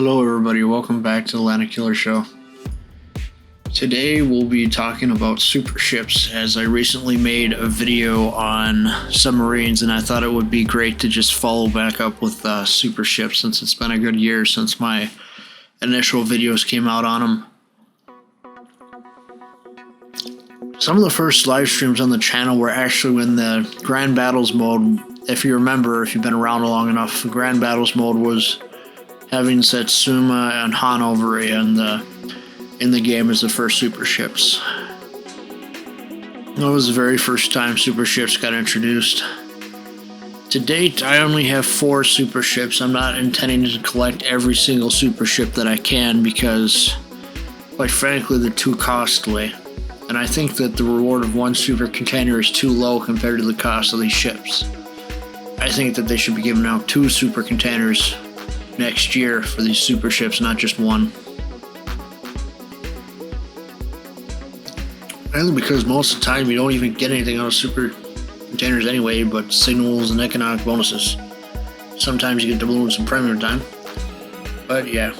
Hello everybody, welcome back to the Landedkiller show. Today we'll be talking about super ships, as I recently made a video on submarines and I thought it would be great to just follow back up with super ships since it's been a good year since my initial videos came out on them. Some of the first live streams on the channel were actually in the Grand Battles mode. If you remember, if you've been around long enough, the Grand Battles mode was having Satsuma and Hanover in the game as the first super ships. That was the very first time super ships got introduced. To date, I only have 4 super ships. I'm not intending to collect every single super ship that I can because, quite frankly, they're too costly. And I think that the reward of 1 super container is too low compared to the cost of these ships. I think that they should be giving out 2 super containers next year for these super ships, not just 1. Mainly because most of the time you don't even get anything out of super containers anyway, but signals and economic bonuses. Sometimes you get doubloons and premium time. But yeah.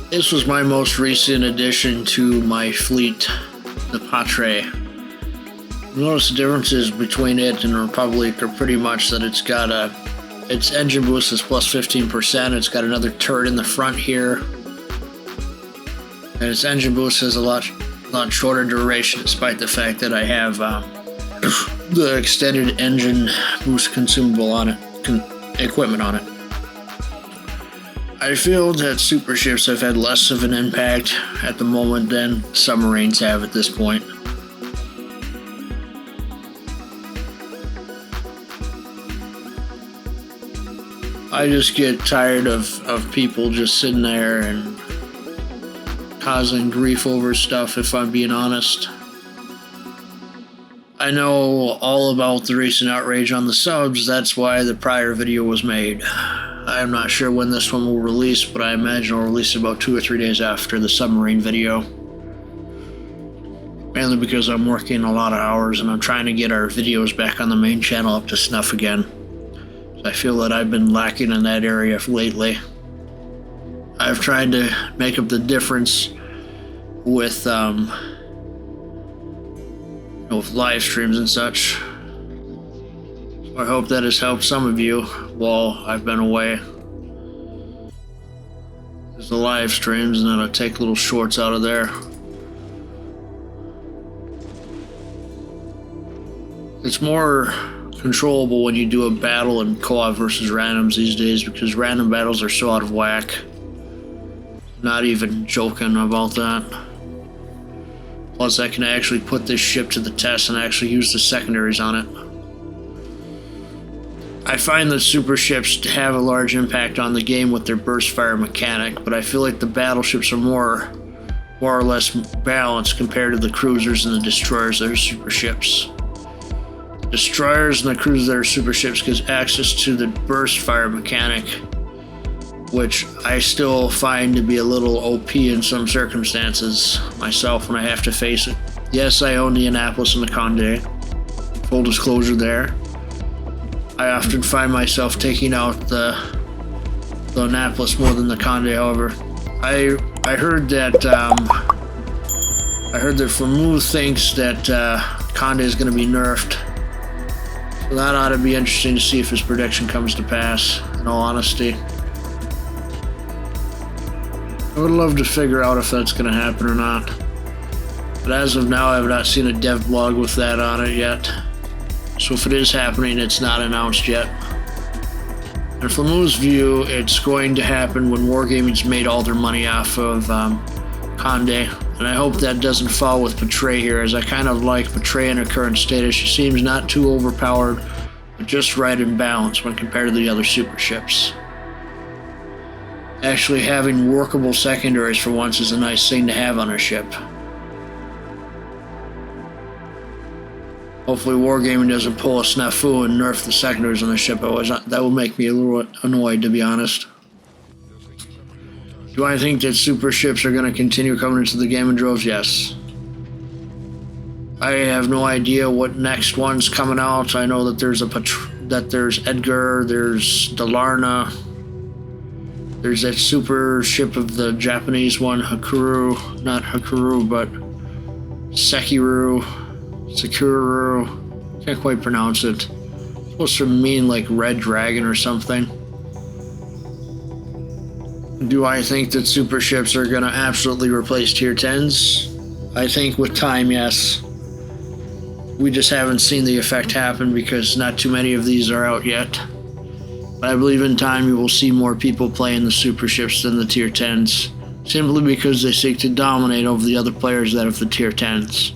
This was my most recent addition to my fleet, the Patre. Notice the differences between it and the Republic are pretty much that it's got its engine boost is plus 15%. It's got another turret in the front here. And its engine boost has a lot shorter duration, despite the fact that I have the extended engine boost consumable on it, equipment on it. I feel that super ships have had less of an impact at the moment than submarines have at this point. I just get tired of people just sitting there and causing grief over stuff, if I'm being honest. I know all about the recent outrage on the subs, that's why the prior video was made. I'm not sure when this one will release, but I imagine it'll release about 2 or 3 days after the submarine video. Mainly because I'm working a lot of hours and I'm trying to get our videos back on the main channel up to snuff again. I feel that I've been lacking in that area lately. I've tried to make up the difference with live streams and such. So I hope that has helped some of you while I've been away. There's the live streams, and then I'll take little shorts out of there. It's more controllable when you do a battle in co-op versus randoms these days, because random battles are so out of whack. Not even joking about that. Plus, I can actually put this ship to the test and actually use the secondaries on it. I find that super ships have a large impact on the game with their burst fire mechanic, but I feel like the battleships are more or less balanced compared to the cruisers and the destroyers that are super ships. Destroyers and the cruisers that are super ships gives access to the burst fire mechanic, which I still find to be a little OP in some circumstances myself when I have to face it. Yes, I own the Annapolis and the Conde. Full disclosure there. I often find myself taking out the Annapolis more than the Conde, however. I heard that Vermouth thinks that Conde is going to be nerfed. So that ought to be interesting to see if his prediction comes to pass, in all honesty. I would love to figure out if that's going to happen or not. But as of now, I have not seen a dev blog with that on it yet. So if it is happening, it's not announced yet. And from Moo's view, it's going to happen when Wargaming's made all their money off of Conde. And I hope that doesn't fall with Patre here, as I kind of like Patre in her current status. She seems not too overpowered, but just right in balance when compared to the other super ships. Actually having workable secondaries for once is a nice thing to have on a ship. Hopefully Wargaming doesn't pull a snafu and nerf the secondaries on the ship. That will make me a little annoyed, to be honest. Do I think that super ships are going to continue coming into the game in droves? Yes. I have no idea what next one's coming out. I know that there's there's Edgar, there's Delarna, There's that super ship of the Japanese one, Hakuru, not Hakuru, but Sekiryu, can't quite pronounce it. It's supposed to mean like red dragon or something. Do I think that super ships are going to absolutely replace tier 10s? I think with time, yes. We just haven't seen the effect happen because not too many of these are out yet. But I believe in time you will see more people playing the super ships than the tier 10s, simply because they seek to dominate over the other players that have the tier 10s.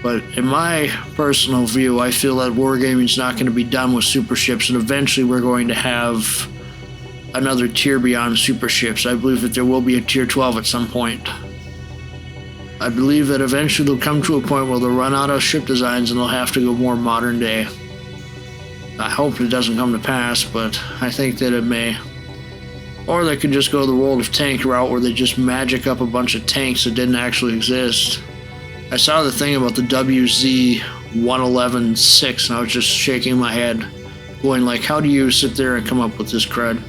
But in my personal view, I feel that wargaming is not going to be done with super ships, and eventually we're going to have another tier beyond super ships. I believe that there will be a tier 12 at some point. I believe that eventually they'll come to a point where they'll run out of ship designs and they'll have to go more modern day. I hope it doesn't come to pass, but I think that it may. Or they could just go the World of Tank route where they just magic up a bunch of tanks that didn't actually exist. I saw the thing about the WZ-111-6 and I was just shaking my head, going like, how do you sit there and come up with this crud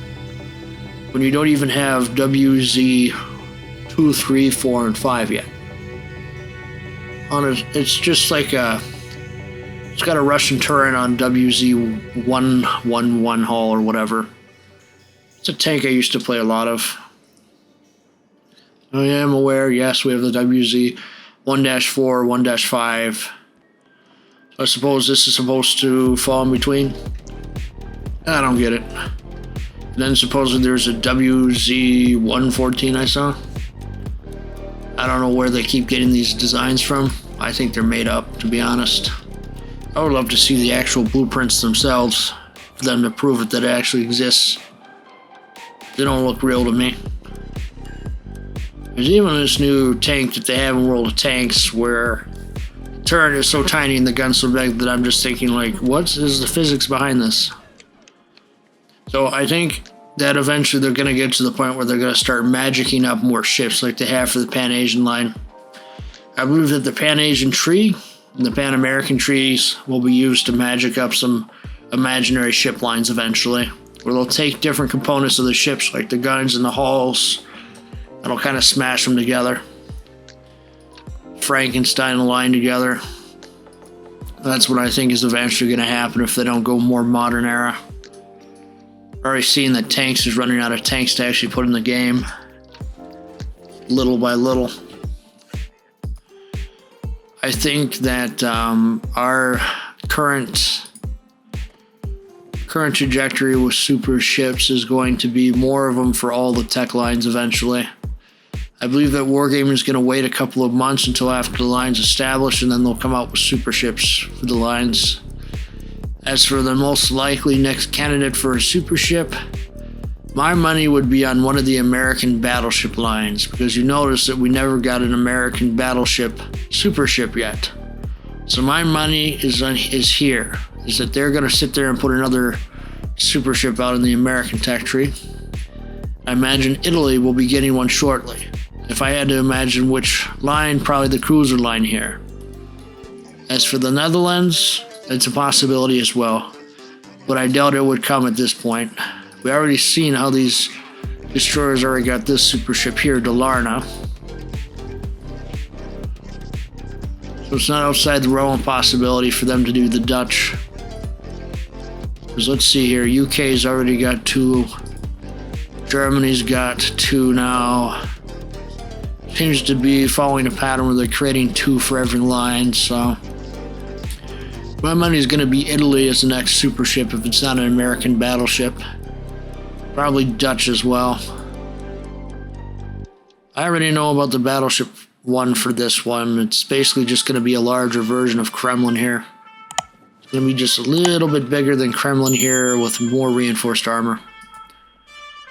when you don't even have WZ-2, 3, 4, and 5 yet? It's just like it's got a Russian turret on WZ-111 hull or whatever. It's a tank I used to play a lot of. I am aware, yes, we have the WZ 1-4, 1-5. I suppose this is supposed to fall in between. I don't get it. And then supposedly there's a WZ-114 I saw. I don't know where they keep getting these designs from. I think they're made up, to be honest. I would love to see the actual blueprints themselves for them to prove it that it actually exists. They don't look real to me. There's even this new tank that they have in World of Tanks where the turret is so tiny and the gun's so big that I'm just thinking like, what is the physics behind this? So I think that eventually they're going to get to the point where they're going to start magicking up more ships like they have for the Pan-Asian line. I believe that the Pan-Asian tree and the Pan-American trees will be used to magic up some imaginary ship lines eventually, where they'll take different components of the ships like the guns and the hulls and they'll kind of smash them together. Frankenstein line together. That's what I think is eventually going to happen if they don't go more modern era. Already seeing that tanks is running out of tanks to actually put in the game, little by little. I think that our current trajectory with super ships is going to be more of them for all the tech lines eventually. I believe that Wargaming is going to wait a couple of months until after the line's established, and then they'll come out with super ships for the lines. As for the most likely next candidate for a super ship, my money would be on one of the American battleship lines, because you notice that we never got an American battleship super ship yet. So my money is here, is that they're going to sit there and put another super ship out in the American tech tree. I imagine Italy will be getting one shortly. If I had to imagine which line, probably the cruiser line here. As for the Netherlands, it's a possibility as well, but I doubt it would come at this point. We already seen how these destroyers already got this super ship here, Dalarna. So it's not outside the realm of possibility for them to do the Dutch. Because let's see here, UK's already got 2. Germany's got 2 now. Seems to be following a pattern where they're creating 2 for every line, so my money's going to be Italy as the next super ship if it's not an American battleship. Probably Dutch as well. I already know about the battleship one for this one. It's basically just going to be a larger version of Kremlin here. It's going to be just a little bit bigger than Kremlin here with more reinforced armor.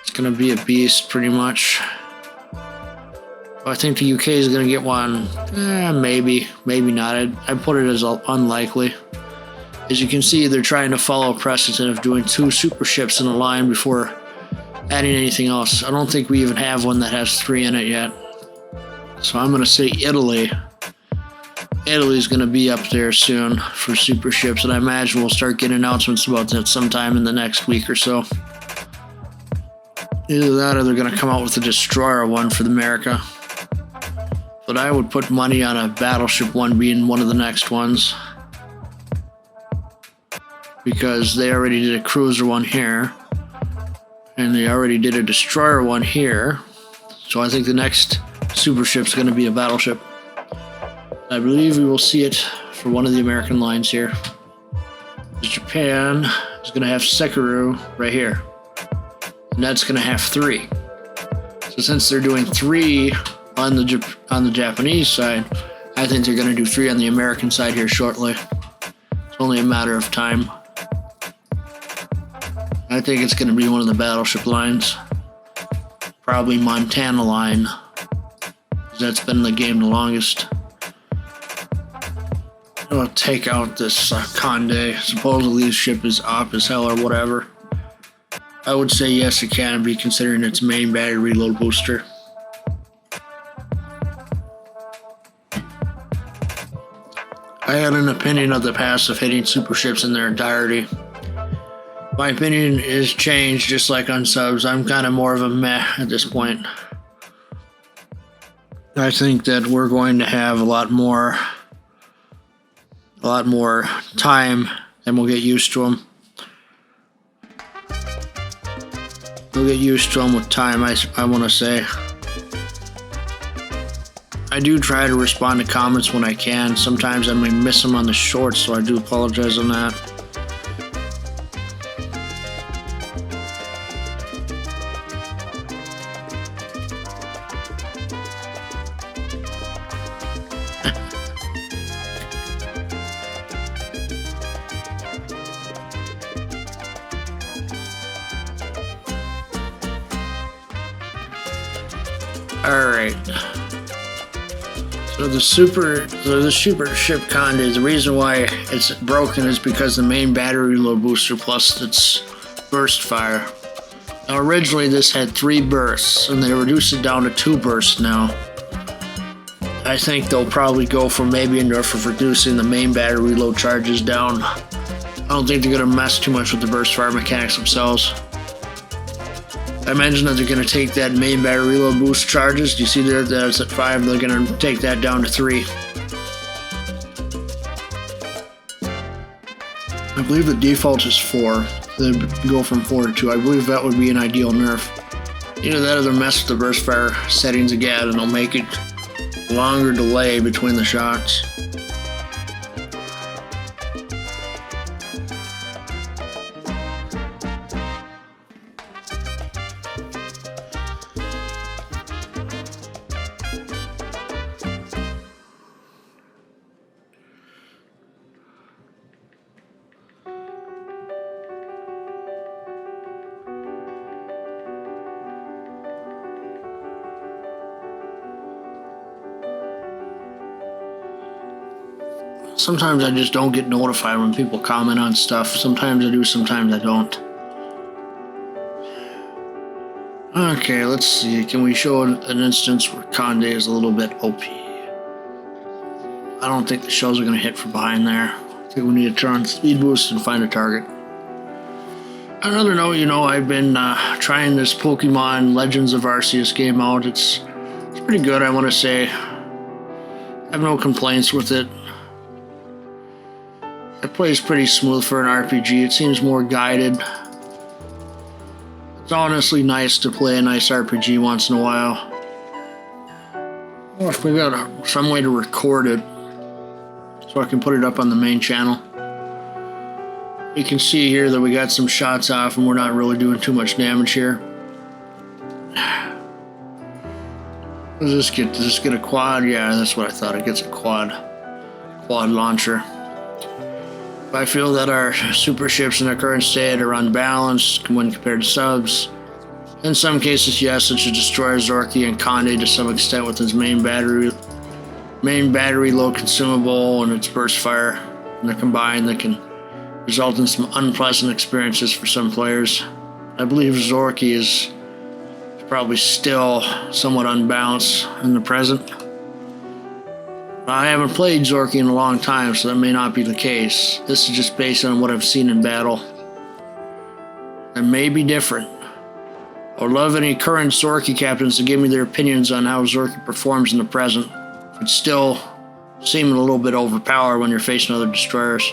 It's going to be a beast pretty much. I think the UK is going to get one. Maybe not. I put it as unlikely. As you can see, they're trying to follow a precedent of doing 2 super ships in a line before adding anything else. I don't think we even have one that has 3 in it yet. So I'm going to say Italy. Italy's going to be up there soon for super ships, and I imagine we'll start getting announcements about that sometime in the next week or so. Either that or they're going to come out with a destroyer one for America. But I would put money on a battleship one being one of the next ones. Because they already did a cruiser one here. And they already did a destroyer one here. So I think the next super ship's going to be a battleship. I believe we will see it for one of the American lines here. Japan is going to have Sekiro right here. And that's going to have 3. So since they're doing 3 on the Japanese side, I think they're going to do 3 on the American side here shortly. It's only a matter of time. I think it's going to be one of the battleship lines. Probably Montana line. That's been in the game the longest. I'll take out this Conde. Supposedly the ship is op as hell or whatever. I would say yes, it can be, considering its main battery reload booster. I had an opinion of the past of hitting super ships in their entirety. My opinion is changed, just like on subs. I'm kind of more of a meh at this point. I think that we're going to have a lot more time, and we'll get used to them. We'll get used to them with time, I want to say. I do try to respond to comments when I can. Sometimes I may miss them on the shorts, so I do apologize on that. Alright. So the super ship Conde, the reason why it's broken is because the main battery reload booster plus its burst fire. Now originally this had 3 bursts, and they reduced it down to 2 bursts now. I think they'll probably go for maybe a nerf of reducing the main battery reload charges down. I don't think they're going to mess too much with the burst fire mechanics themselves. I mentioned that they're going to take that main battery reload boost charges. Do you see there that it's at 5? They're going to take that down to 3. I believe the default is 4. They go from 4 to 2. I believe that would be an ideal nerf. Either that or they'll mess with the burst fire settings again, and they'll make it longer delay between the shots. Sometimes I just don't get notified when people comment on stuff. Sometimes I do, sometimes I don't. Okay, let's see. Can we show an instance where Conde is a little bit OP? I don't think the shells are going to hit from behind there. I think we need to turn on speed boost and find a target. On another note, I've been trying this Pokemon Legends of Arceus game out. It's pretty good, I want to say. I have no complaints with it. It plays pretty smooth for an RPG. It seems more guided. It's honestly nice to play a nice RPG once in a while. Well, if we got some way to record it so I can put it up on the main channel. You can see here that we got some shots off and we're not really doing too much damage here. Does this get a quad? Yeah, that's what I thought. It gets a quad launcher. I feel that our super ships in their current state are unbalanced when compared to subs. In some cases, yes, such as Destroyer Zorky and Conde to some extent with his main battery low consumable and its burst fire. And they're combined, that can result in some unpleasant experiences for some players. I believe Zorky is probably still somewhat unbalanced in the present. I haven't played Zorky in a long time, so that may not be the case. This is just based on what I've seen in battle. It may be different. I would love any current Zorky captains to give me their opinions on how Zorky performs in the present. It's still seeming a little bit overpowered when you're facing other destroyers.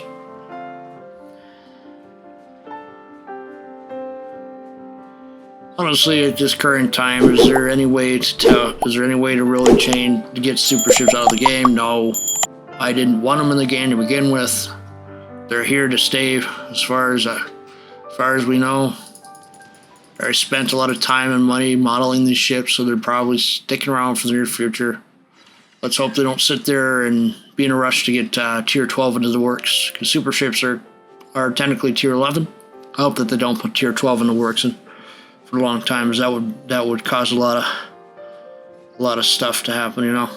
Honestly, at this current time, is there any way to really get super ships out of the game? No. I didn't want them in the game to begin with. They're here to stay as far as we know. I spent a lot of time and money modeling these ships, so they're probably sticking around for the near future. Let's hope they don't sit there and be in a rush to get tier 12 into the works, because super ships are technically tier 11. I hope that they don't put tier 12 in the works for a long time, as that would cause a lot of stuff to happen, you know.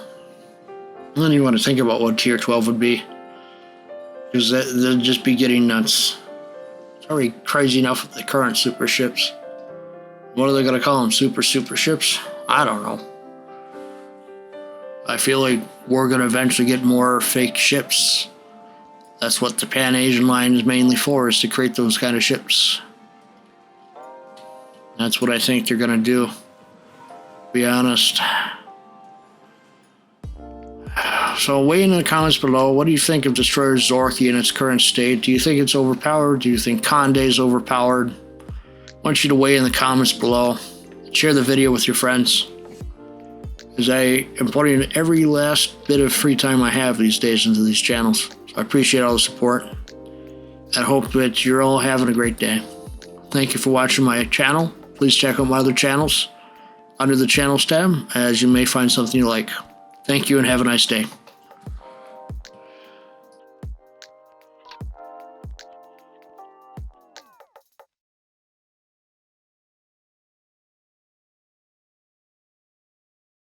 And then you want to think about what tier 12 would be, because they'll just be getting nuts. It's already crazy enough with the current super ships. What are they going to call them? Super ships? I don't know. I feel like we're going to eventually get more fake ships. That's what the Pan-Asian line is mainly for, is to create those kind of ships. That's what I think they're going to do, to be honest. So weigh in the comments below. What do you think of Destroyer Zorky in its current state? Do you think it's overpowered? Do you think Conde is overpowered? I want you to weigh in the comments below. Share the video with your friends, as I am putting every last bit of free time I have these days into these channels. So I appreciate all the support. I hope that you're all having a great day. Thank you for watching my channel. Please check out my other channels under the channels tab, as you may find something you like. Thank you and have a nice day.